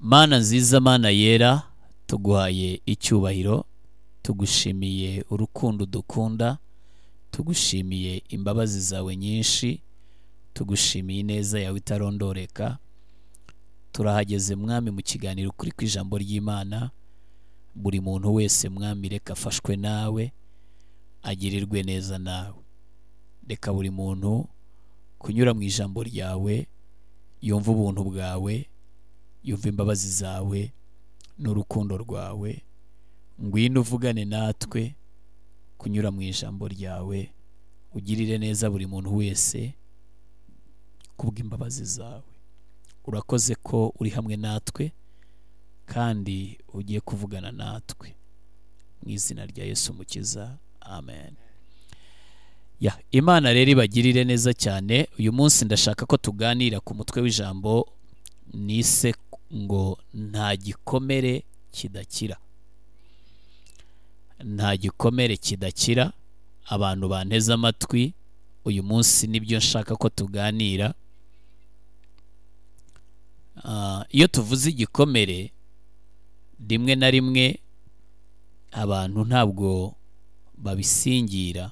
Mana nziza, Mana yera, tuguhaye icyubahiro, tugushimiye urukundo dukunda, tugushimiye imbabazi zawe nyinshi, tugushimiye ineza yawe itarondoreka. Turahageze mwami mu kiganiro kuri kw'ijambo ry'Imana. Buri muntu wese mwami reka afashwe nawe, agirirwe neza nawe. Reka buri muntu kunyura mu ijambo ryawe yumva ubuntu bwawe, yumva imbabazi zawe n'urukundo rwawe. Ngwino uvugane natwe kunyura mu ijambo ryawe, ugirire neza buri muntu wese kubw'imbabazi zawe. Urakoze ko uri hamwe natwe kandi ugiye kuvugana natwe, mu izina rya Yesu Mukiza, amen. Imana rero ibagirire neza cyane. Uyu munsi ndashaka ko tuganira ku mutwe w'ijambo nise ngo nta gikomere kidakira. Nta gikomere kidakira. Abantu banteze amatwi, uyu munsi nibyo nshaka ko tuganira. Iyo tuvuze igikomere, rimwe na rimwe abantu ntabwo babisingira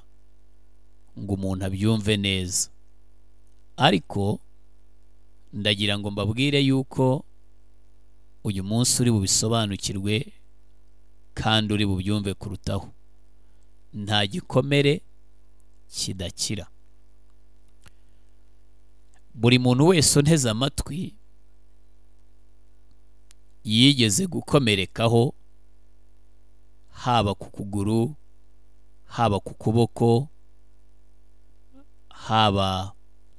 ngo umuntu abyumve neza, ariko ndagira ngo mbabwire yuko uyu munsi uri bubisobanukirwe kandi uri bubyumve kurutaho. Nta gikomere kidakira. Buri muntu wese unteze amatwi yigeze gukomerekaho, haba ku kuguru, haba ku kuboko, haba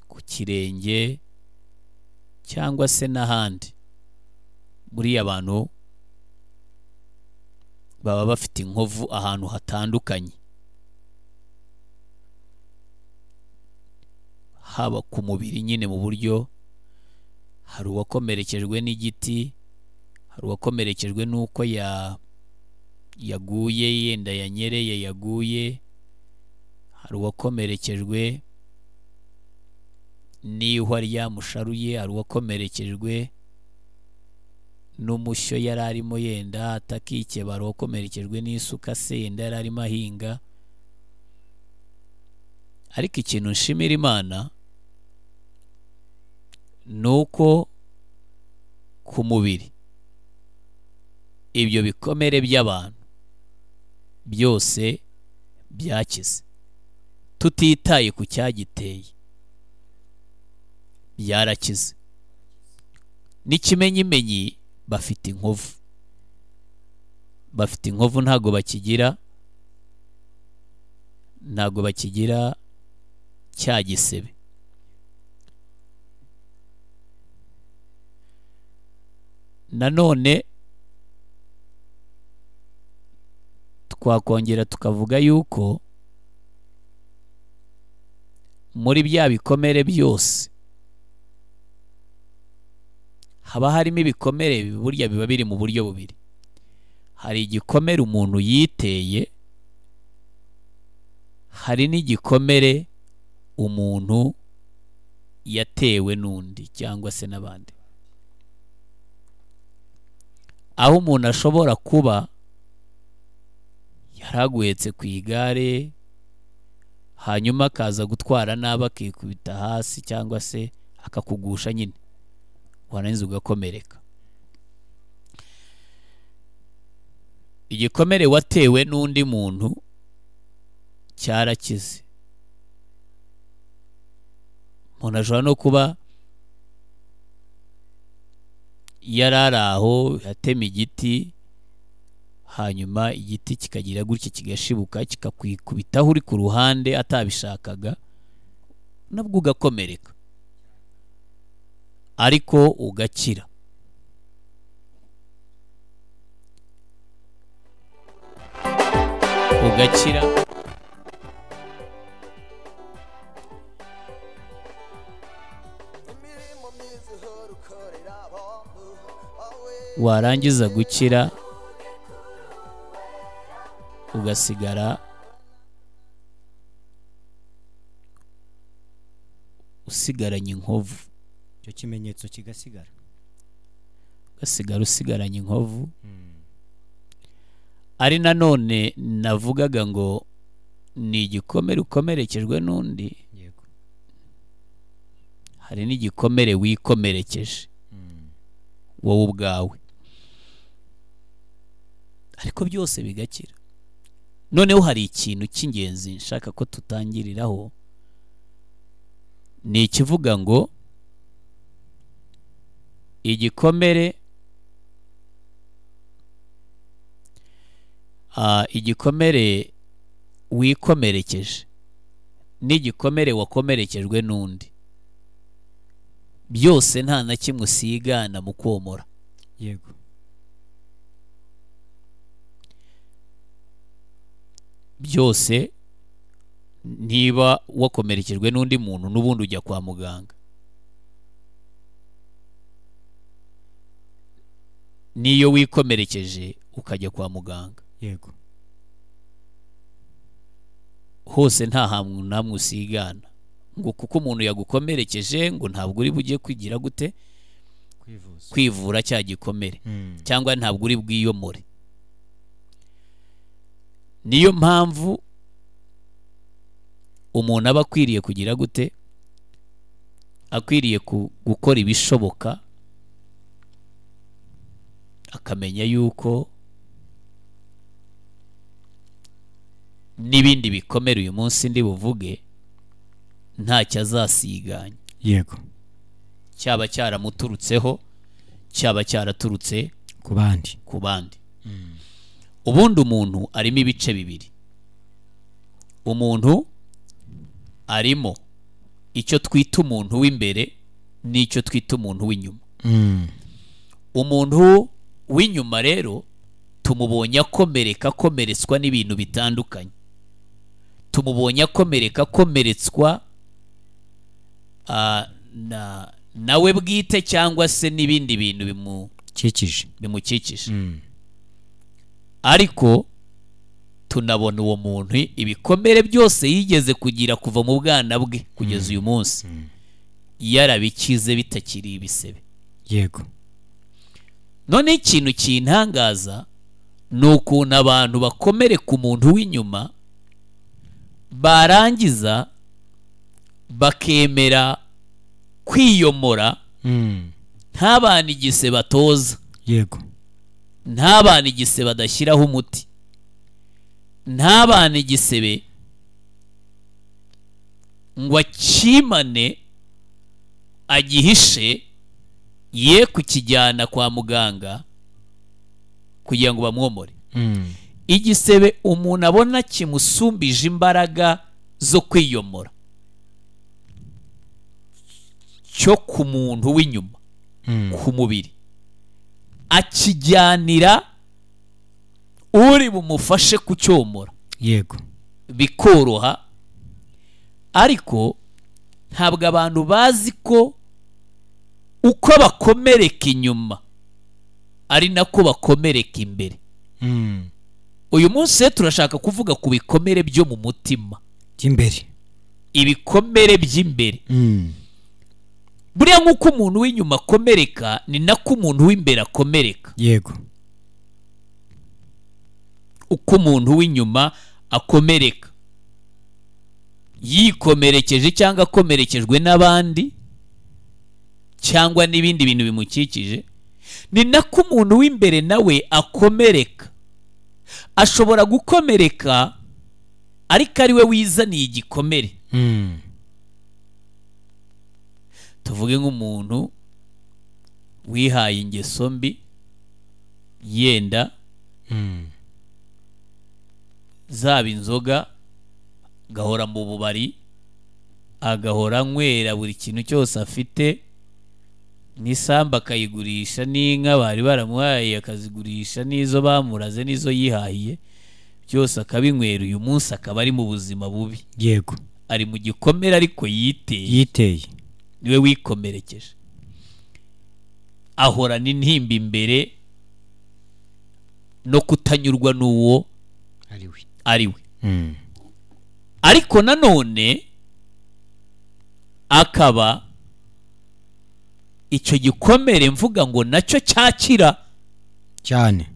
ku kirenge cyangwa se n'ahandi. Buriya abantu baba bafite inkovu ahantu hatandukanye, haba ku mubiri nyine mu buryo hari uwakomerekejwe n'igiti, hari uwakomerekejwe n'uko yaguye, yenda yanyereye yaguye, hari uwakomerekejwe n'ihwa ryamusharuye, hari uwakomerekejwe n'umushyo yari arimo yenda atakikeba, hari uwakomerekejwe n'isuka se yenda yari arimo ahinga. Ariko ikintu nshimira Imana ni uko ku mubiri ibyo bikomere by'abantu byose byakize, tutitaye ku cyagiteye, byarakize. N'ikimenyimenyi bafite inkovu, bafite inkovu, ntago bakigira cya gisebe. Nanone twakongera tukavuga yuko muri bya bikomere byose haba harimo ibikomere burya biba biri mu buryo bubiri. Hari igikomere umuntu yiteye, hari n'igikomere umuntu yatewe n'undi cyangwa se n'abandi. Aho umuntu ashobora kuba yaraguhetse ku igare, hanyuma akaza gutwara nabi akikubita hasi cyangwa se akakugusha nyine, warangiza ugakomereka. Igikomere watewe n'undi muntu cyarakize. Umuntu ashobora no kuba yarari aho atema igiti, hanyuma igiti kikagira gutya kigashibuka kikakwikubitaho uri ku ruhande atabishakaga, nabwo ugakomereka ariko ugakira. Warangiza gukira ugasigara usigaranye inkovu, icyo kimenyetso kigasigara, ugasigara usigaranye inkovu. Ari nanone navugaga ngo ni igikomere ukomerekejwe n'undi, hari n'igikomere wikomerekeje wowe ubwawe, ariko byose bigakira. Noneho hari ikintu cy'ingenzi nshaka ko tutangiriraho, ni ikivuga ngo igikomere igikomere wikomerekeje n'igikomere wakomerekejwe n'undi, byose nta na kimwe usigana mu komora. Yego. Byose niba wakomerekejwe n'undi muntu n'ubundi ujya kwa muganga, niyo wikomerekeje ukajya kwa muganga. Yego. Hose nta hamwe namwe usigana ngo kuko umuntu yagukomerekeje ngo ntabwo uri bujye kwigira gute kwivura cya gikomere, cyangwa ntabwo uri bwiyomore. Niyo mpamvu umuntu aba akwiriye kugira gute, akwiriye gukora ibishoboka, akamenya yuko n'ibindi bikomere uyu munsi ndi buvuge ntacyo azasiganya. Yego. Cyaba cyaramuturutseho, cyaba cyaraturutse ku bandi. Ubundi umuntu arimo ibice bibiri. Umuntu arimo icyo twita umuntu w'imbere n'icyo twita umuntu w'inyuma. Umuntu w'inyuma rero tumubonye akomereka, akomeretswa n'ibintu bitandukanye. Tumubonye akomereka, akomeretswa nawe bwite cyangwa se n'ibindi bintu bimukikije. Ariko tunabona uwo muntu ibikomere byose yigeze kugira kuva mu bwana bwe kugeza uyu munsi yarabikize bitakiri ibisebe. Yego. None ikintu kintangaza ni ukuntu abantu bakomereka umuntu w'inyuma barangiza bakemera kwiyomora, ntabana igise batoza. Yego. Ntabana igise badashyiraho umuti, ntabana igisebe ngo akimane agihishe ye kukijyana kwa muganga kugira ngo bamwomore. Igisebe umuntu abona kimusumbije imbaraga zo kwiyomora cyo ku muntu w'inyuma ku mubiri, akijyanira uri bumufashe kucyomora. Yego. Bikoroha, ariko ntabwo abantu bazi ko uko bakomereka inyuma ari nako bakomereka imbere. Uyu munsi turashaka kuvuga ku bikomere byo mu mutima by'imbere, ibikomere by'imbere. Buriya nk'uko umuntu w'inyuma akomereka ni nako umuntu w'imbere akomereka. Yego. Uko umuntu w'inyuma akomereka yikomerekeje cyangwa akomerekejwe n'abandi cyangwa n'ibindi bintu bimukikije, ni nako umuntu w'imbere nawe akomereka. Ashobora gukomereka ariko ari we wizaniye igikomere. Tuvuge nk'umuntu wihaye ingeso mbi, yenda zaba inzoga, agahora mu bubari, agahora anywera buri kintu cyose afite, n'isambu akayigurisha, n'inka bari baramuhaye akazigurisha, n'izo bamuraze n'izo yihahiye byose akabinywera. Uyu munsi akaba ari mu buzima bubi. Yego. Ari mu gikomere ariko yiteye, niwe wikomerekeje. Ahorana intimba imbere no kutanyurwa n'uwo ari we. Ariko nanone akaba icyo gikomere mvuga ngo nacyo cyakira cyane.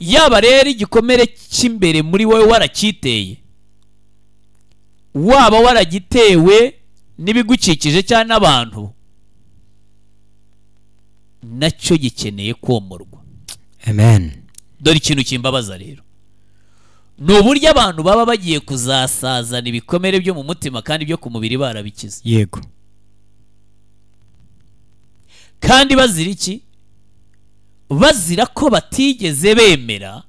yaba rero igikomere cy'imbere muri wowe waracyiteye, waba waragitewe n'ibigukikije cyangwa n'abantu, nacyo gikeneye komorwa. Amen. dore ikintu kimbabaza rero, ni uburyo abantu baba bagiye kuzasazana ibikomere byo mu mutima kandi byo ku mubiri barabikize. Yego. kandi bazira iki? bazira ko batigeze bemera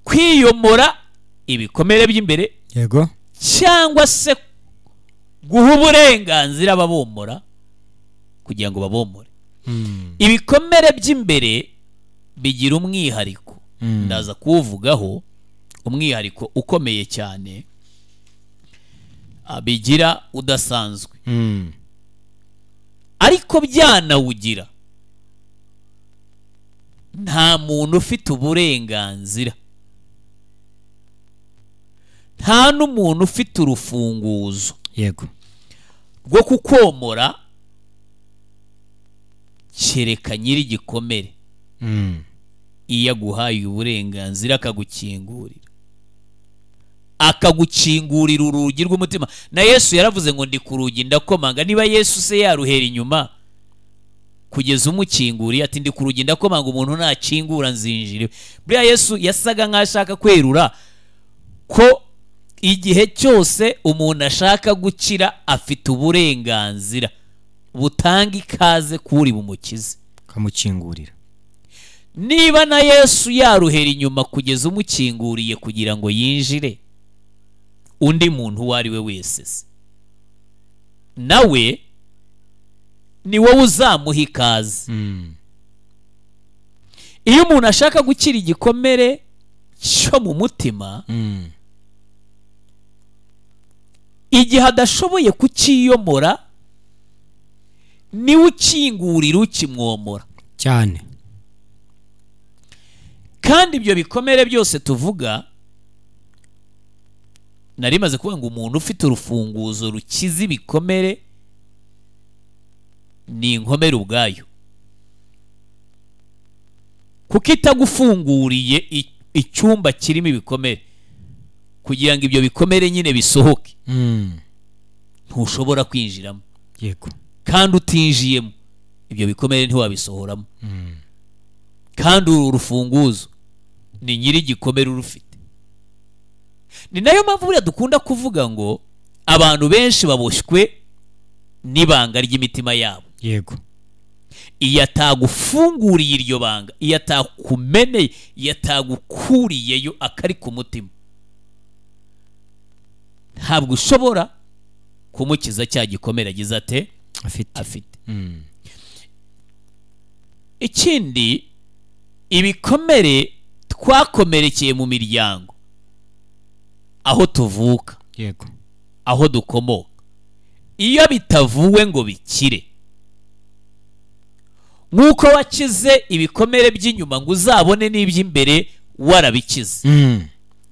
kwiyomora ibikomere by'imbere, Yego. cyangwa se guha uburenganzira ababomora kugira ngo babomore. ibikomere by'imbere bigira umwihariko, ndaza kuwuvugaho, umwihariko ukomeye cyane bigira udasanzwe. ariko byanawugira, nta muntu ufite uburenganzira, nta n'umuntu ufite urufunguzo Yego. rwo kukomora kereka nyiri igikomere. iyo aguhaye uburenganzira akagukingurira urugi rw'umutima. na Yesu yaravuze ngo ndi ku rugi ndakomanga. niba Yesu se yaruhera inyuma kugeza umukinguriye, ati ndi ku rugi ndakomanga, umuntu nakingura nzinjire. buriya Yesu yasaga nk'ashaka kwerura ko igihe cyose umuntu ashaka gukira afite uburenganzira butanga ikaze kuri bumukize, kamukingurira. niba na Yesu yaruhera inyuma kugeza umukinguriye kugira ngo yinjire, undi muntu uwo ari we wese nawe ni wowe uzamuha ikaze. iyo umuntu ashaka gukira igikomere cyo mu mutima, igihe adashoboye kukiyomora, niwe ukingurira ukimwomora cyane. kandi ibyo bikomere byose tuvuga, nari maze kuvuga ngo umuntu ufite urufunguzo rukiza ibikomere ni inkomere ubwayo, kuko itagufunguriye icyumba kirimo ibikomere kugira ngo ibyo bikomere nyine bisohoke, ntushobora kwinjiramo. Yego. kandi utinjiyemo ibyo bikomere ntiwabisohoramo. kandi uru rufunguzo ni nyiri igikomere urufite. ni nayo mpamvu buriya dukunda kuvuga ngo abantu benshi baboshywe n'ibanga ry'imitima yabo. Yego. iyo atagufunguriye iryo banga, iyo atakumeneye, iyo atagukuriyeyo akari ku mutima, ntabwo ushobora kumukiza cya gikomere agize ate afite. ikindi, ibikomere twakomerekeye mu miryango, aho tuvuka, Yego. aho dukomoka, iyo bitavuwe ngo bikire, nk'uko wakize ibikomere by'inyuma ngo uzabone n'iby'imbere warabikize,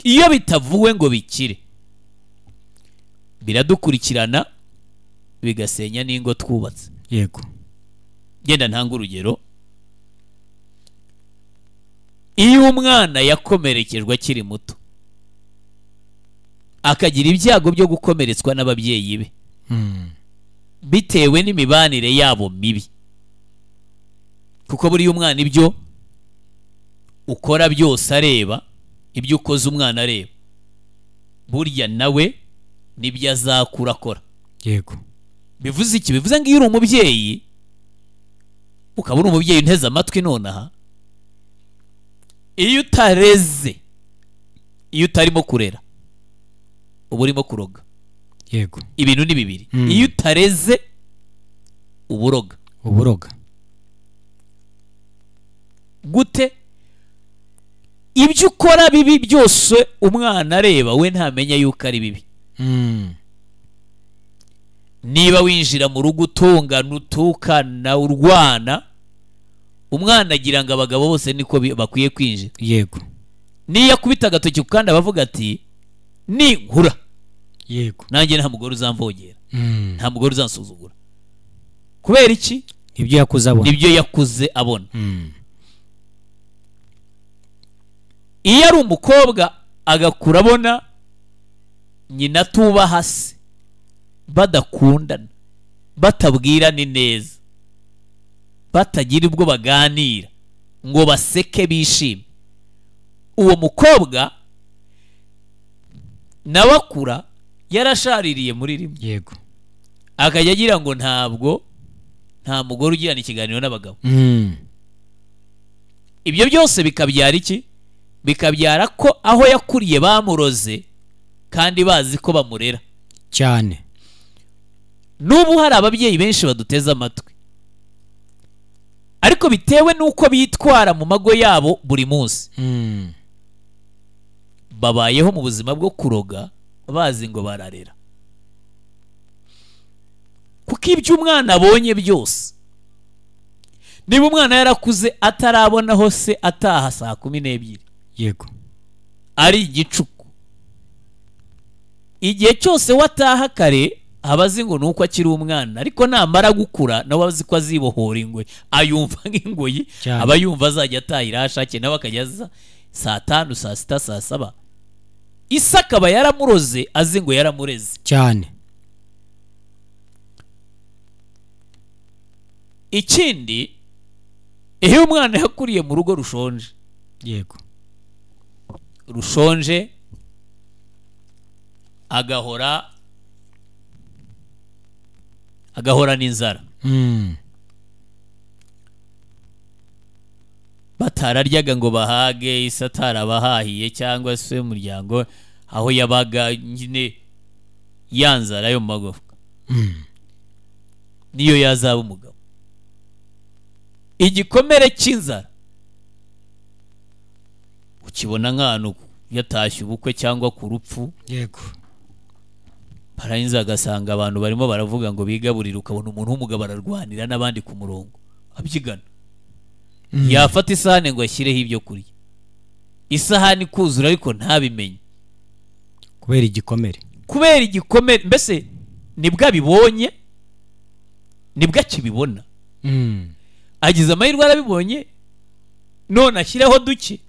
iyo bitavuwe ngo bikire, biradukurikirana bigasenya n'ingo twubatse. Yego. genda ntanga urugero. iyo umwana yakomerekejwe akiri muto, akagira ibyago byo gukomeretswa n'ababyeyi be bitewe n'imibanire yabo mibi, kuko buriya umwana ibyo ukora byose areba, ibyo ukoze umwana areba, burya nawe nibyo azakura akora. Yego. bivuze iki? bivuze ngo iyo uri umubyeyi, ukaba uri umubyeyi unteze amatwi nonaha, iyo utareze, iyo utarimo kurera, uba urimo kuroga. Yego. ibintu ni bibiri. iyo utareze uburoga. gute? ibyo ukora bibi byose umwana areba, we ntamenya yuko ari bibi. niba winjira mu rugo utongana, utukana, urwana, umwana agira ngo abagabo bose niko bakwiye kwinjira. Yego. niyo akubita agatoki ku kandi abavuga ati ninkura yego nanjye nta mugore uzamvogera nta mugore uzansuzugura kubera iki ibyo yakuze abona nibyo yakuze abona iyo ari umukobwa agakura abona nyina atubaha se badakundana batabwirana neza batagira ubwo baganira ngo baseke bishime uwo mukobwa nawe akura yarashaririye muri rimwe yego akajya agira ngo nta mugore ugirana ikiganiro n'abagabo ibyo byose bikabyara iki bikabyara ko aho yakuriye bamuroze kandi bazi ko bamurera cyane n'ubu hari ababyeyi benshi baduteze amatwi ariko bitewe n'uko bitwara mu mago yabo buri munsi babayeho mu buzima bwo kuroga bazi ngo bararera kuko ibyo umwana abonye byose niba umwana yarakuze atarabonaho se ataha saa 12 yego ari igicuku igihe cyose wataha kare abazi ngo nuko akiri umwana ariko namara gukura nawe azi ko azibohora ingwe ayumva nk'ingoyi aba yumva azajya atahira ashake nawe akajya saa 5 saa 6 saa 7 Isa akaba yaramuroze azi ngo yaramureze cyane ikindi iyo umwana yakuriye mu rugo rushonje yego rushonje agahora n'inzara batararyaga ngo bahage Isa atarabahahiye cyangwa se umuryango aho yabaga nyine yanzara yo magofwa niyo yazaba umugabo igikomere cy'inzara ukibona nk'ahantu yatashye ubukwe cyangwa ku rupfu yego barangiza agasanga abantu barimo baravuga ngo bigaburire ukabona umuntu w'umugabo ararwanira n'abandi ku murongo abyigana yafata isahane ngo ashyireho ibyo kurya isahani kuzura ariko ntabimenye kubera igikomere mbese nibwo abibonye nibwo akibibona agize amahirwe arabibonye none ashyireho duke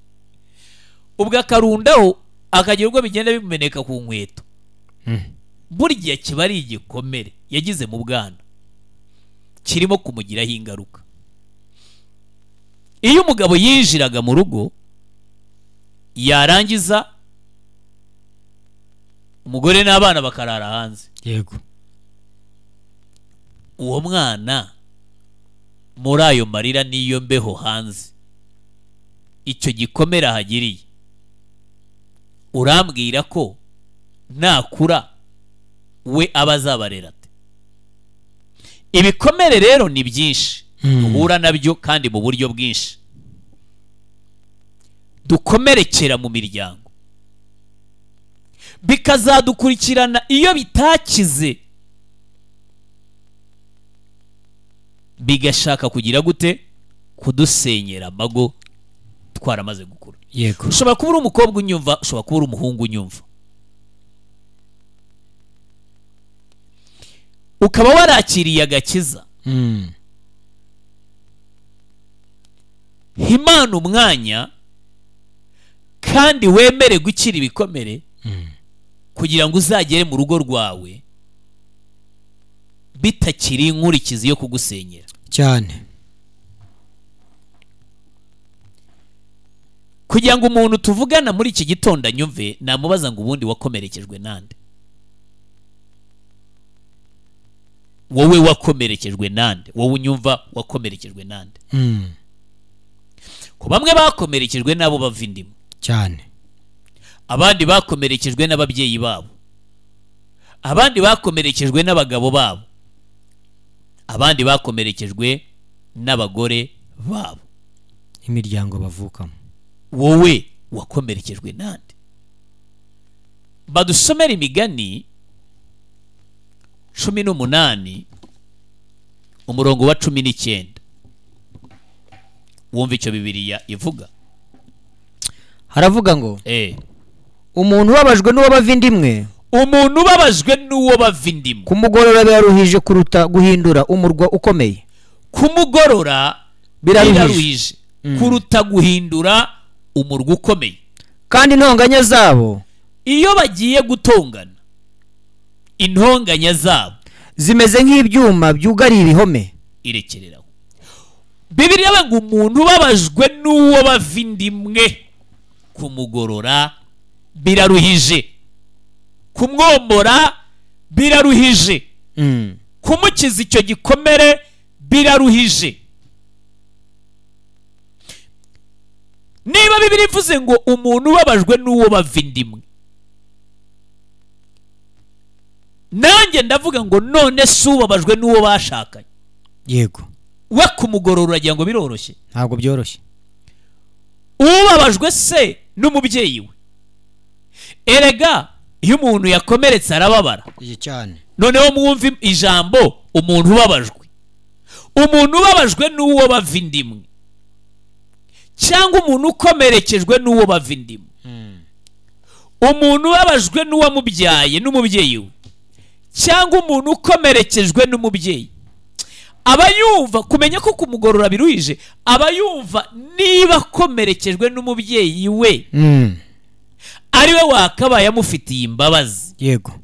ubwo akarundaho akagira ubwo bigenda bimeneka ku nkweto burya kiba ari igikomere yagize mu bwana kirimo kumugiraho ingaruka iyo umugabo yinjiraga mu rugo yarangiza umugore n'abana bakarara hanze yego uwo mwana muri ayo marira n'iyo mbeho hanze icyo gikomere ahagiriye urambwira ko nakura we aba azabarera ate ibikomere rero ni byinshi duhura nabyo kandi mu buryo bwinshi dukomerekera mu miryango bikazadukurikirana iyo bitakize bigashaka kugira gute kudusenyera amago twaramaze gukura yego ushobora kuba uri umukobwa unyumva ushobora kuba uri umuhungu unyumva ukaba warakiriye agakiza Imana umwanya kandi wemere gukira ibikomere kugira ngo uzagere mu rugo rwawe bitakiri inkurikizi yo kugusenyera cyane kugira ngo umuntu tuvugana muri iki gitondo anyumve namubaza ngo ubundi wakomerekejwe nande wowe wakomerekejwe nande wowe unyumva wakomerekejwe nande ko bamwe bakomerekejwe nabo bavindimo cyane abandi bakomerekejwe n'ababyeyi babo abandi bakomerekejwe n'abagabo babo abandi bakomerekejwe n'abagore babo imiryango bavukamo wowe wakomerekejwe nande badusomera imigani 18 umurongo wa 19 wumva icyo Bibiliya ivuga haravuga ngo umuntu ubabajwe n'uwo bavindimwe umuntu ubabajwe n'uwo bavindimwe kumugorora biraruhije kuruta guhindura umurwa ukomeye. kumugorora biraruhije kuruta guhindura umurwa ukomeye. kandi intonganya zabo iyo bagiye gutongana intonganya zabo zimeze nk'ibyuma byugariye ibihome. irekereraho. Bibiliya ngo umuntu ubabajwe n'uwo bavindimwe kumugorora biraruhije, kumwomora biraruhije, kumukiza icyo gikomere biraruhije. Niba Bibiliya ivuze ngo umuntu ubabajwe n'uwo bavindimwe, nanjye ndavuga ngo none se ubabajwe n'uwo bashakanye. Yego. We kumugorora uragira ngo biroroshye? Ntabwo byoroshye. Ubabajwe se n'umubyeyi we. Erega iyo umuntu yakomeretse arababara cyane. noneho mwumva ijambo umuntu ubabajwe. Umuntu ubabajwe n'uwo bavindimwe cyangwa umuntu ukomerekejwe n'uwo bavindimwe. Umuntu ubabajwe n'uwamubyaye n'umubyeyi we cyangwa umuntu ukomerekejwe n'umubyeyi aba yumva kumenya ko kumugorora biruhije, aba yumva niba akomerekejwe n'umubyeyi we ari we wakabaye amufitiye imbabazi. Yego.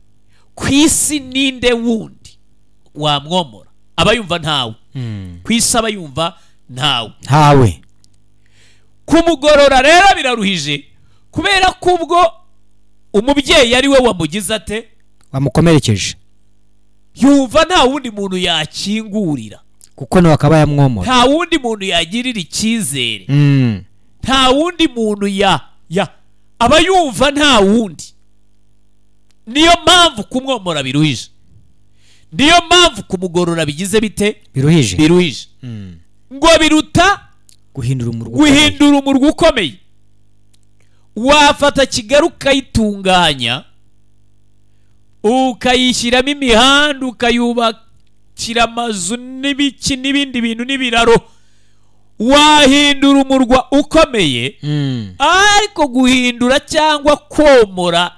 Ku isi ninde wundi wamwomora? Aba yumva ntawe. Ku isi aba yumva ntawe. Kumugorora rero biraruhije kubera ko ubwo umubyeyi ari we wamugize ate, wamukomerekeje, yumva nta wundi muntu yakingurira kuko nawe akaba yamwomora. Nta wundi muntu yagirira icyizere. Nta wundi muntu aba yumva nta wundi. Niyo mpamvu kumwomora biruhije. Niyo mpamvu kumugorora bigize bite? Biruhije. Ngo biruta guhindura umurwa ukomeye. Wafata Kigali ukayitunganya, ukayishyiramo imihanda, ukayubakira amazu n'ibiki n'ibindi bintu n'ibiraro, wahindura umurwa ukomeye. Ariko guhindura cyangwa komora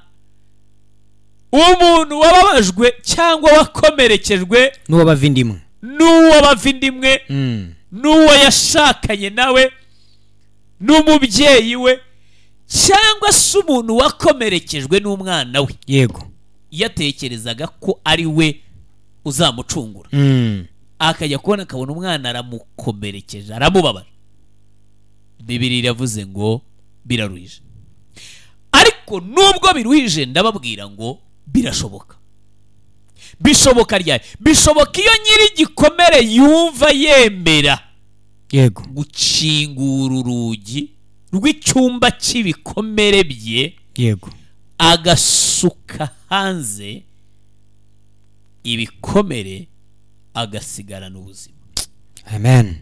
umuntu wababajwe cyangwa wakomerekejwe n'uwo bavindimwe, n'uwo yashakanye nawe, n'umubyeyi we, cyangwa se umuntu wakomerekejwe n'umwana we. Yego. Yatekerezaga ko ari we uzamucungura, akajya kubona akabona umwana aramukomerekeje, aramubabara. Bibiliya iravuze ngo biraruhije. Ariko nubwo biruhije ndababwira ngo birashoboka. Bishoboka ryari? Bishoboka iyo nyiri igikomere yumva yemera. Yego. Gucingura urugi rw'icyumba cy'ibikomere bye. Yego. Agasuka hanze ibikomere, agasigarana ubuzima. Amen.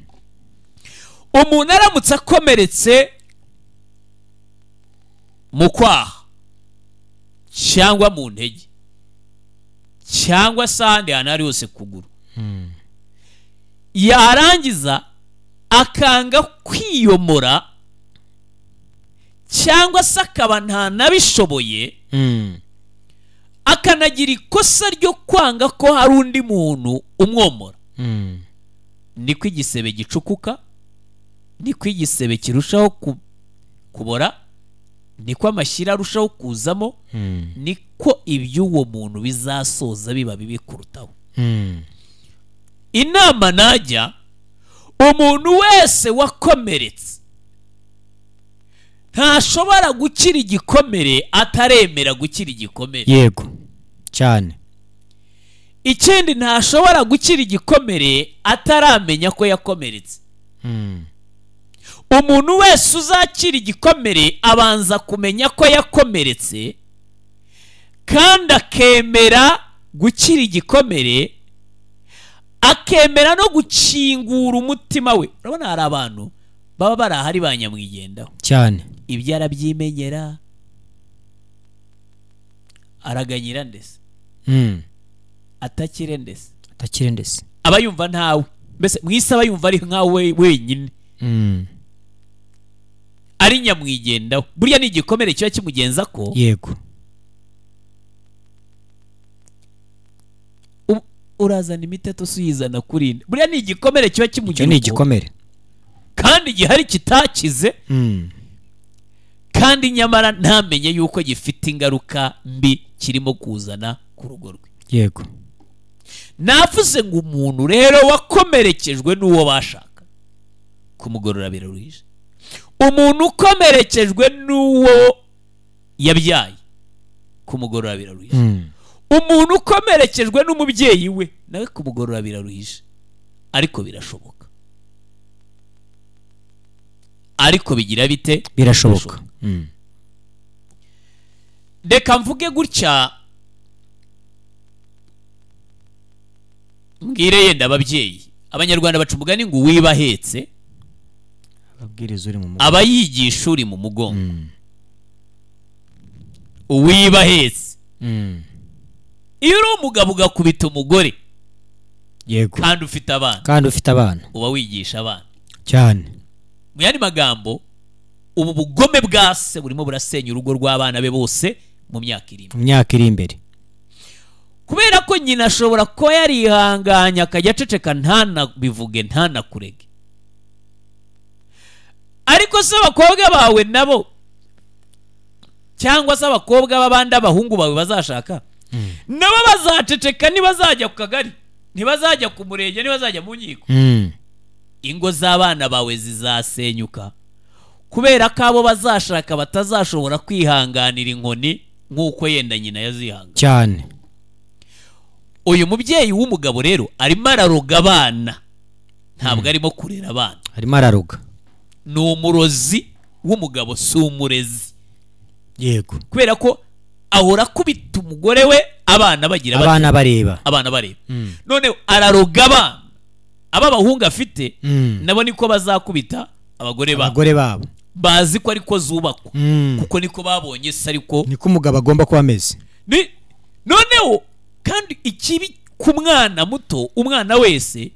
Umuntu aramutse akomeretse mu kwaha cyangwa mu ntege cyangwa se ahandi hantu ari hose kuguru, yarangiza akanga kwiyomora cyangwa se akaba ntanabishoboye, akanagira ikosa ryo kwanga ko hari undi muntu umwomora, niko igisebe gicukuka, niko igisebe kirushaho kubora, niko amashyira arushaho kuzamo, niko iby'uwo muntu bizasoza biba bibi kurutaho. Inama najya umuntu wese wakomeretse ntashobora gukira igikomere ataremera gukira igikomere. Yego cyane. Ikindi ntashobora gukira igikomere ataramenya ko yakomeretse. Umuntu wese uzakira igikomere abanza kumenya ko yakomeretse kandi akemera gukira igikomere, akemera no gukingura umutima we. Urabona hari abantu baba barahari banyamwigendaho cyane, ibyo arabyimenyera, araganyira ndetse atakire ndetse aba yumva ntawe, mbese mwisi aba yumva ari nkawe wenyine, ari nyamwigendaho. Burya ni igikomere kiba kimugenza ko. Yego. urazana imiteto suyizana kurinde buriya ni igikomere kiba kimugira ni igikomere kandi gihari kitakize kandi nyamara ntamenye yuko gifite ingaruka mbi kirimo kuzana ku rugo rwe. Yego. Navuze ngo umuntu rero wakomerekejwe n'uwo bashaka kumugorora biraruhije. Umuntu ukomerekejwe n'uwo yabyaye kumugorora biraruhije. Umuntu ukomerekejwe n'umubyeyi we nawe kumugorora biraruhije. Ariko birashoboka. Ariko bigira bite? Birashoboka. Reka mvuge gutya mbwire yenda ababyeyi abanyarwanda baca umugani ngo wibahetse ababwiriza uri mu mugongo abayigisha uri mu mugongo uwibahetse iyo uri umugabo ugakubita umugore yego kandi ufite abana uba wigisha abana cyane. mu yandi magambo ubu bugome bwa se burimo burasenya urugo rw'abana be bose mu myaka iri imbere kubera ko nyina ashobora ko yarihanganya akajya aceceka ntanabivuge ntanakurege ariko se abakobwa bawe nabo cyangwa se abakobwa b'abandi abahungu bawe bazashaka nabo bazaceceka ntibazajya ku kagari ntibazajya ku murenge ntibazajya mu nkiko ingo z'abana bawe zizasenyuka kubera ko abo bazashaka batazashobora kwihanganira inkoni nk'uko yenda nyina yazihangana cyane. Uyu mubyeyi w'umugabo rero arimo araroga abana ntabwo arimo kurera abana arimo araroga ni umurozi w'umugabo si umurezi yego kubera ko ahora akubita umugore we abana bagira abana bareba none araroga abana ab'abahungu afite nabo niko bazakubita abagore babo bazi ko ariko zubakwa kuko niko babonye se ariko niko umugabo agomba kuba ameze noneho kandi ikibi ku mwana muto umwana wese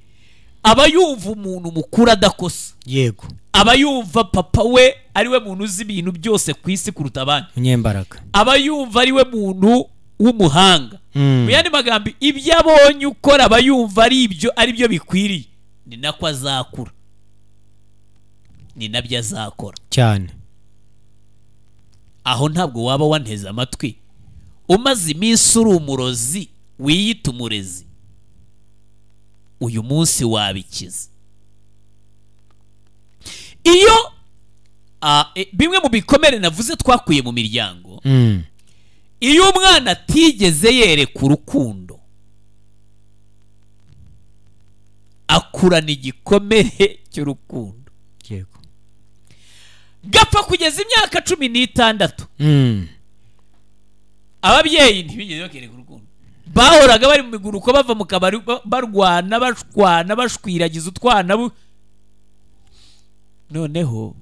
aba yumva umuntu mukuru adakosa yego aba yumva papa we ari we muntu uzi ibintu byose ku isi kuruta abandi umunyembaraga aba yumva ari we muntu w'umuhanga mu yandi magambo ibyo abonye ukora aba yumva ari byo bikwiriye ni nako azakura ni nabyo azakora cyane. aho ntabwo waba wanteze amatwi umaze iminsi uri umurozi wiyita umurezi uyu munsi wabikiza iyo bimwe mu bikomere navuze twakuye mu miryango iyo umwana atigeze yereka urukundo akurana igikomere cy'urukundo yego gapfa kugeza imyaka 16 ababyeyi ntibigeze bakereka urukundo bahoraga bari mu miguruko bava mu kabari barwana bashwana bashwiragiza utwana noneho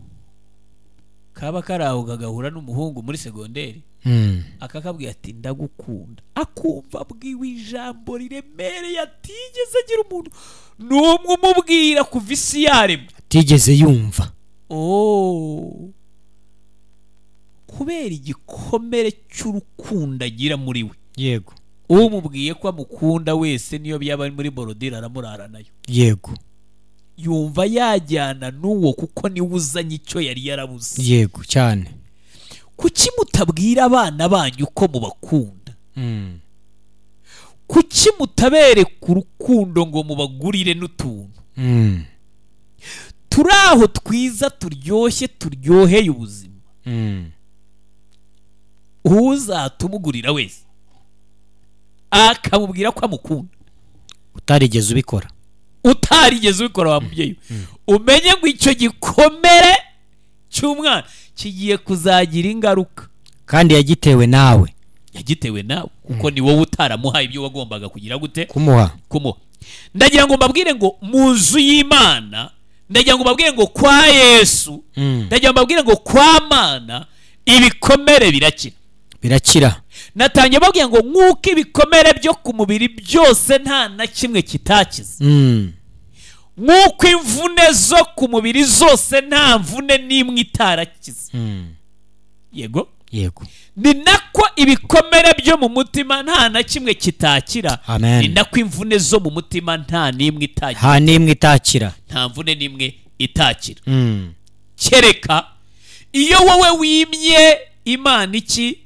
kaba karaho gahura n'umuhungu muri segonderi akakabwira ati ndagukunda akumva abwiwe ijambo riremereye atigeze agira umuntu n'umwe umubwira kuva isi yaremwe atigeze yumva kubera igikomere cy'urukundo agira muri we yego umubwiye ko amukunda wese niyo byaba muri borodire aramurara nayo yego yumva yajyana n'uwo kuko niwe uzanye icyo yari yarabuze yego cyane. kuki mutabwira abana banyu ko mubakunda kuki mutabereka urukundo ngo mubagurire n'utuntu turi aho twiza turyoshye turyoheye ubuzima uzatumugurira wese akamubwira ko amukunda utarigeze ubikora wa mubyeyi umenye ngo icyo gikomere cy'umwana kigiye kuzagira ingaruka kandi yagitewe nawe kuko ni wowe utaramuhaye ibyo wagombaga kugira gute kumuha. Ndagira ngo mbabwire ngo mu nzu y'Imana ndagira ngo mbabwire ngo kwa Yesu ndagira ngo mbabwire ngo kwa Mana ibikomere birakira natangiye babwira ngo nk'uko ibikomere byo ku mubiri byose nta na kimwe kitakiza nk'uko imvune zo ku mubiri zose nta mvune n'imwe itarakiza yego ni nako ibikomere byo mu mutima nta na kimwe kitakira. Ni nako imvune zo mu mutima nta n'imwe itakira. Nta mvune n'imwe itakira. Kereka iyo wowe wimye Imana iki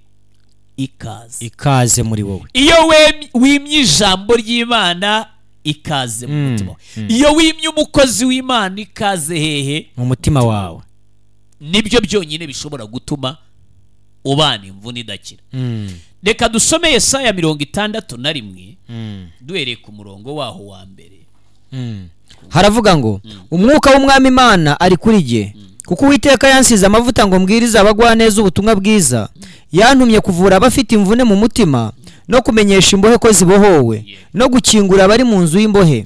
ikaze muri wowe. Iyo wimye ijambo ry'Imana ikaze mu mutima. Iyo wimye umukozi w'Imana ikaze hehe mu mutima wawe. Nibyo byonyine bishobora gutuma ubana imvune idakira. Reka dusome Yesaya 61 duhereye ku murongo waho wa mbere. Haravuga ngo umwuka w'Umwami Imana ari kuri jye, kuko Uwiteka yansize amavuta ngo mbwirize abagwaneza ubutumwa bwiza, yantumye kuvura abafite imvune mu mutima no kumenyesha imbohe ko zibohowe, no gukingura abari mu nzu y'imbohe,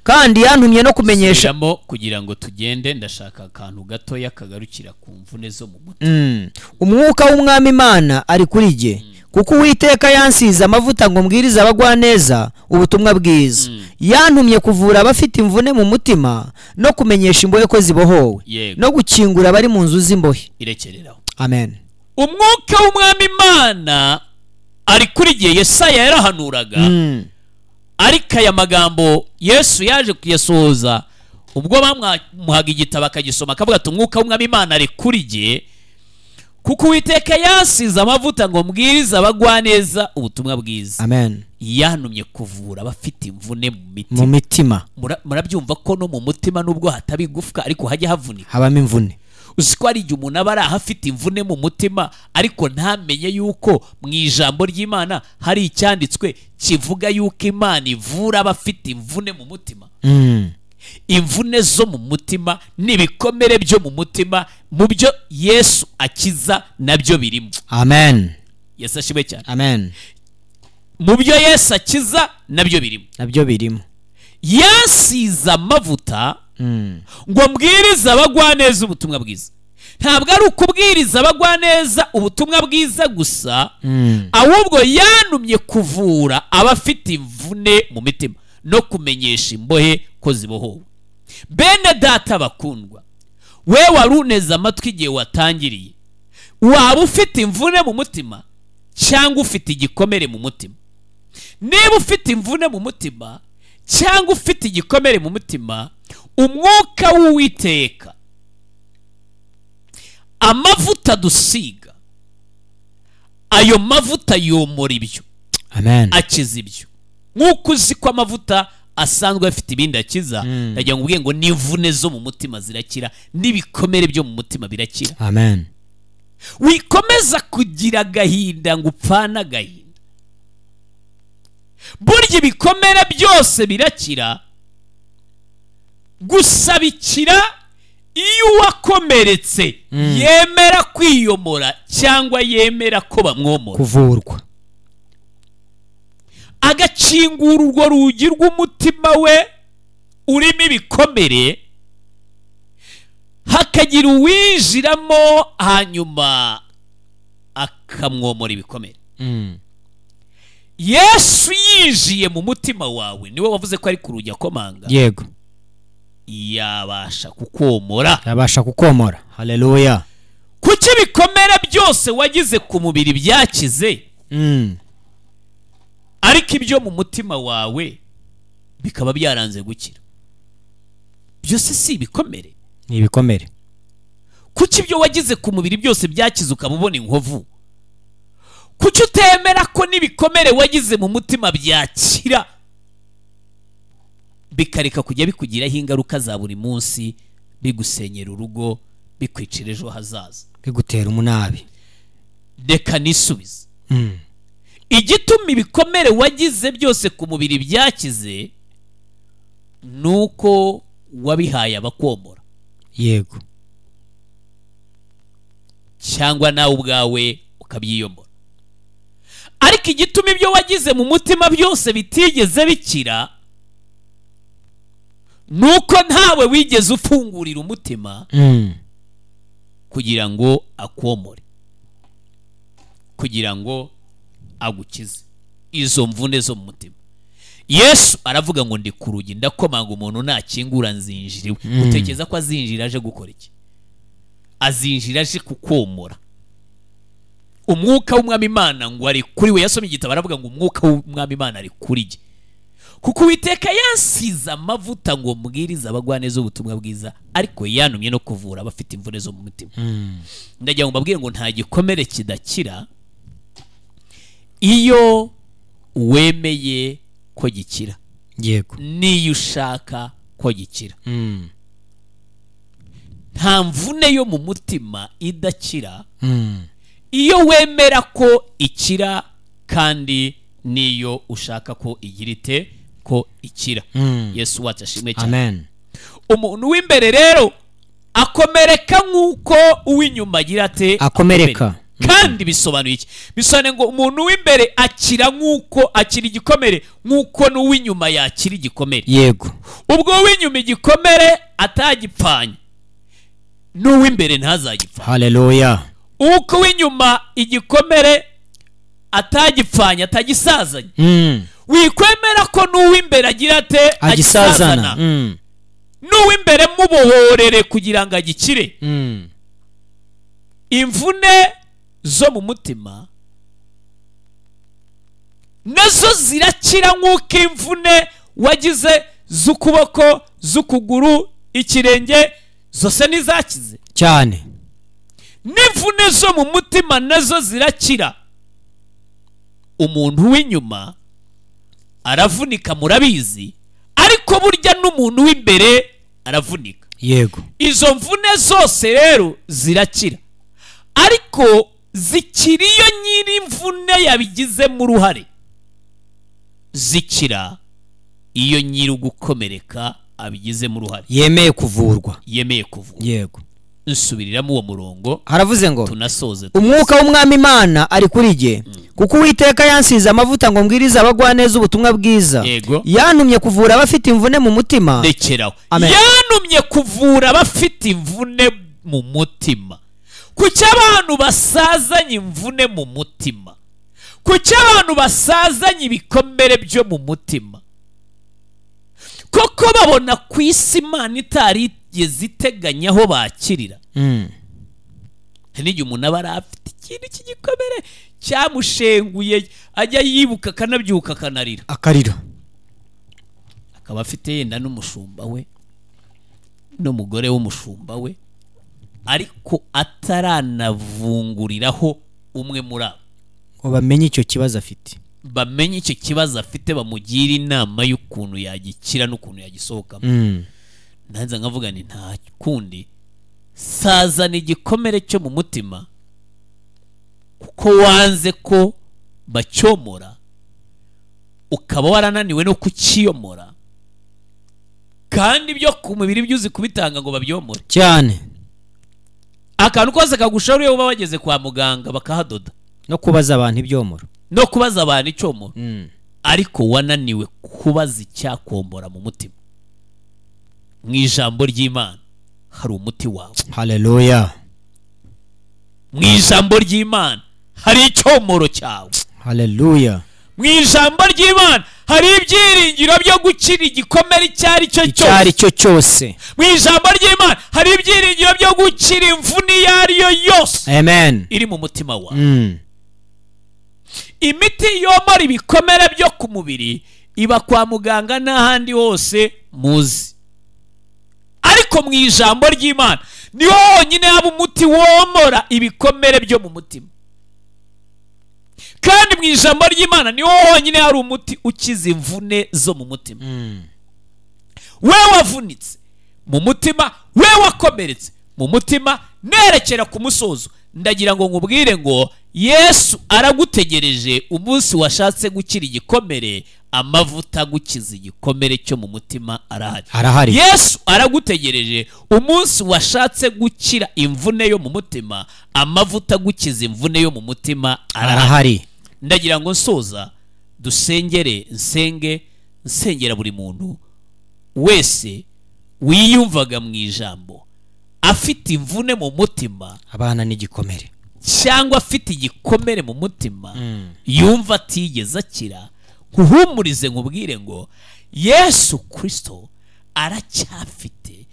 kandi yantumye no kumenyesha kugira ngo tugende. Ndashaka akantu gatoya kagarukira ku mvune zo mu mutima. Umwuka w'Umwami Imana ari kuri jye, kuko Uwiteka yansize amavuta ngo mbwirize abagwaneza ubutumwa bwiza, yantumye kuvura abafite imvune mu mutima no kumenyesha imbohe ko zibohowe, no gukingura abari mu nzu z'imbohe. Irekereraho. Amen. Umwuka w'Umwami Imana ari kuri jye. Yesaya yarahanuraga, ariko aya magambo Yesu yaje kuyasohoza ubwo bamuhaga igitabo akagisoma, akavuga ati umwuka w'Umwami Imana ari kuri jye, kuko Uwiteka yansize amavuta ngo mbwirize abagwaneza ubutumwa bwiza. Amen. Yantumye kuvura abafite imvune mu mitima. Murabyumva ko no mu mutima nubwo hataba igufwa ariko hajya havunika, habamo imvune. Uziko ari igihe umuntu aba ari ahafite imvune mu mutima ariko ntamenye yuko mu ijambo ry'Imana hari icyanditswe kivuga yuko Imana ivura abafite imvune mu mutima. Imvune zo mu mutima n'ibikomere byo mu mutima mu byo Yesu akiza nabyo birimo. Amen. Yesu ashimwe cyane. Amen. Mu byo Yesu akiza nabyo birimo. Yansize amavuta ngo mbwirize abagwaneza ubutumwa bwiza. Ntabwo ari ukubwiriza abagwaneza ubutumwa bwiza gusa, ahubwo yantumye kuvura abafite imvune mu mitima no kumenyesha imbohe ko zibohowe. Bene data bakundwa, we waruneza amatwi igihe watangiriye, waba ufite imvune mu mutima cyangwa ufite igikomere mu mutima? Niba ufite imvune mu mutima cyangwa ufite igikomere mu mutima, umwuka w'Uwiteka, amavuta dusiga, ayo mavuta yomora ibyo. Amen. Akiza ibyo. Nk'uko uzi ko amavuta asanzwe afite ibindi akiza, ndagira ngo ubwiye ngo n'imvune zo mu mutima zirakira, n'ibikomere byo mu mutima birakira. Amen. Wikomeza kugira agahinda ngo upfana agahinda. Burya ibikomere byose birakira, gusa bikira iyo uwakomeretse yemera kwiyomora cyangwa yemera ko bamwomora, kuvurwa, agakingura urwo rugi rw'umutima we urimo ibikomere, hakagira uwinjiramo hanyuma akamwomora ibikomere. Yesu yinjiye mu mutima wawe, niwe wavuze ko ari ku rugi akomanga. Yego. Yabasha kukomora. Haleluya. Kuki ibikomere byose wagize ku mubiri byakize, ariko ibyo mu mutima wawe bikaba byaranze gukira? Byose si ibikomere? Ni ibikomere. Kuki ibyo wagize ku mubiri byose byakize ukaba ubona inkovu? Kuki utemera ko n'ibikomere wagize mu mutima byakira bikareka kujya bikugiraho ingaruka za buri munsi, bigusenyera urugo, bikwicira ejo hazaza, bigutera umunabi? Reka nisubize. Igituma ibikomere wagize byose ku mubiri byakize nuko wabihaye abakomora. Yego. Cyangwa nawe ubwawe ukabyiyomora. Ariko igituma ibyo wagize mu mutima byose bitigeze bikira nuko ntawe wigeze ufungurira umutima kugira ngo akomore, kugira ngo agukize izo mvune zo mu mutima. Yesu aravuga ngo ndi ku rugi ndakomanga, umuntu nakingura nzinjira. Utekereza ko azinjira aje gukora iki? Azinjira aje kukomora. umwuka w'umwami Imana ngo ari kuri we. Yasomye igitabo aravuga ngo umwuka w'umwami Imana ari kuri jye, kuko Uwiteka yansize amavuta ngo mbwirize abagwaneza ubutumwa bwiza, ariko yantumye no kuvura abafite imvune zo mu mutima. Ndagira ngo mbabwire ngo nta gikomere kidakira iyo wemeye ko gikira, yego, niyo ushaka ko gikira. Nta mvune yo mu mutima idakira iyo wemera ko ikira, kandi niyo ushaka ko igira ite ko ikira. Yesu wacu ashimwe cyane. Amen. Umuntu w'imbere rero akomereka nk'uko uw'inyuma agira ate akomereka. Kandi bisobanuye iki? Bisobanuye ngo umuntu w'imbere akira nk'uko akira igikomere nk'uko n'uw'inyuma yakira igikomere. Yego. Ubwo uw'inyuma igikomere atagipfanye, n'uw'imbere ntazagipfa. Haleluya. Uko uw'inyuma igikomere atagipfanye atagisazanye, wikwemera ko n'uw'imbere agira ate agisazana. N'uw'imbere mubohorere kugira ngo agikire. Imvune zo mu mutima nazo zirakira nk'uko imvune wagize z'ukuboko, z'ukuguru, ikirenge zose n'izakize cyane. n'imvune zo mu mutima nazo zirakira. Umuntu w'inyuma aravunika, murabizi, ariko burya n'umuntu w'imbere aravunika. Yego. Izo mvune zose rero zirakira, ariko zikira iyo nyiri imvune yabigizemo uruhare. Zikira iyo nyiri ugukomereka abigizemo uruhare, yemeye kuvurwa. Yego. Nsubiriramo uwo murongo, haravuze ngo tunasoze. umwuka w'umwami Imana ari kuri jye, kuko Uwiteka yansize amavuta ngo mbwirize abagwaneza ubutumwa bwiza. Yego. Yantumye kuvura abafite imvune mu mutima. Rekeraho. Yantumye kuvura abafite imvune mu mutima. Kuki abantu basazanye imvune mu mutima? Kuki abantu basazanye ibikomere byo mu mutima? Koko babona ku isi Imana itarigeze iteganya aho bakirira. N'igihe umuntu aba afite ikintu cy'igikomere cyamushenguye, ajya yibuka akanabyuka akanarira, akarira. Akaba afite yenda n'umushumba we n'umugore w'umushumba we, ariko ataranavunguriraho umwe muri abo ngo bamenye icyo kibazo afite. Bamenye icyo kibazo afite, bamugira inama y'ukuntu yagikira n'ukuntu yagisohokamo. Nanze nkavuga ni nta kundi, sazana igikomere cyo mu mutima, kuko wanze ko bacyomora, ukaba warananiwe no kukiyomora, kandi ibyo ku mubiri byuzi kubitanga ngo babyomore cyane. Akantu kose kagushaho iyo uba wageze kwa muganga bakahadoda, no kubaza abantu ibyomoro, no kubaza abantu icyomoro, ariko wananiwe kubaza icyakombora mu mutima. Mu ijambo ry'Imana hari umuti wawe. Haleluya. Mu ijambo ry'Imana hari icyomoro cyawe. Haleluya. Mu ijambo ry'Imana hari ibyiringiro byo gukira igikomere icyo ari cyo cyose. Mu ijambo ry'Imana hari ibyiringiro byo gukira imvune iyo ari yo yose. Amen. Iri mu mutima wawe. Imiti yomora ibikomere byo ku mubiri iba kwa muganga n'ahandi hose muzi, ariko mu ijambo ry'Imana niho honyine haba umuti womora ibikomere byo mu mutima. Kandi mu ijambo ry'Imana niho honyine hari umuti ukiza imvune zo mu mutima. We wavunitse mu mutima, we wakomeretse mu mutima, nerekera ku musozo, ndagira ngo nkubwire ngo Yesu aragutegereje umunsi washatse gukira igikomere, amavuta gukiza igikomere cyo mu mutima arahari. Yesu aragutegereje umunsi washatse gukira imvune yo mu mutima, amavuta gukiza imvune yo mu mutima arahari. Ndagira ngo nsoza dusengere, nsengera buri muntu wese wiyumvaga mu ijambo afite imvune mu mutima, abana n'igikomere, cyangwa afite igikomere mu mutima, yumva atigeze akira, nkuhumurize nkubwire ngo Yesu Kristo aracyafite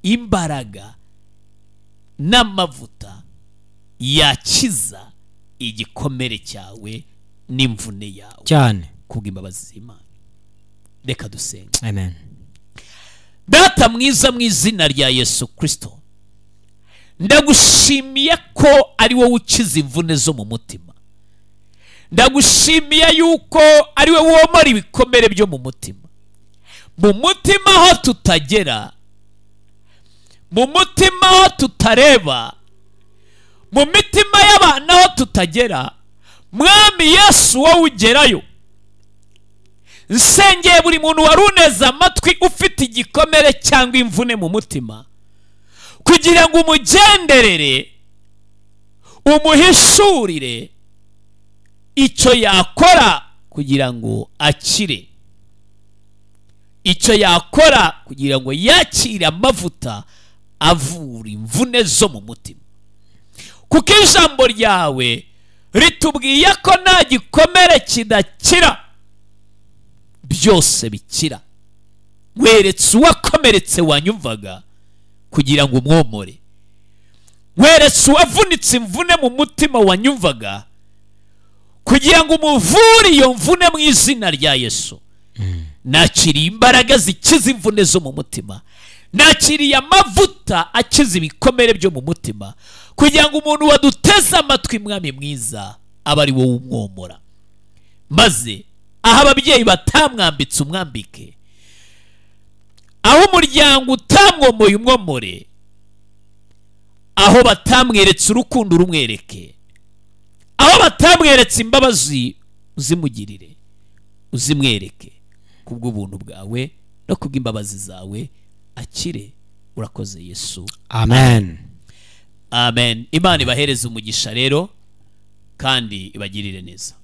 imbaraga n'amavuta yakiza igikomere cyawe n'imvune yawe cyane kubw'imbabazi z'Imana. Reka dusenga. amen. Data mwiza, mu izina rya Yesu Kristo, ndagushimiye ko ari wowe ukiza imvune zo mu mutima. Ndagushimiye yuko ari wowe womora ibikomere byo mu mutima. Mu mutima aho tutagera, mu mutima aho tutareba, mu mitima y'abantu aho tutagera, Mwami Yesu wowe ugerayo. Nsengeye buri muntu waruneza amatwi ufite igikomere cyangwa imvune mu mutima, kugira ngo umugenderere, umuhishurire icyo yakora kugira ngo akire, icyo yakora kugira ngo yakire amavuta avura imvune zo mu mutima. Kuko ijambo ryawe ritubwiye ko nta gikomere kidakira, byose bikira. Weretse uwakomeretse wanyumvaga kugira ngo umwomore, weretse uwavunitse imvune mu mutima wanyumvaga kugira ngo umuvure iyo mvune mu izina rya Yesu. Nakiriye imbaraga zikiza imvune zo mu mutima, nakiriye amavuta akiza ibikomere byo mu mutima, kugira ngo umuntu waduteze amatwi Mwami mwiza aba ari wowe umwomora, maze aho ababyeyi batamwambitse umwambike, aho umuryango utamwomoye umwomore, aho batamweretse urukundo rumwereke, aho batamweretse imbabazi uzimugirire, uzimwereke kubw'ubuntu bwawe no kubw'imbabazi zawe, akire. Urakoze Yesu. amen. Amen. Imana ibahereze umugisha rero kandi ibagirire neza.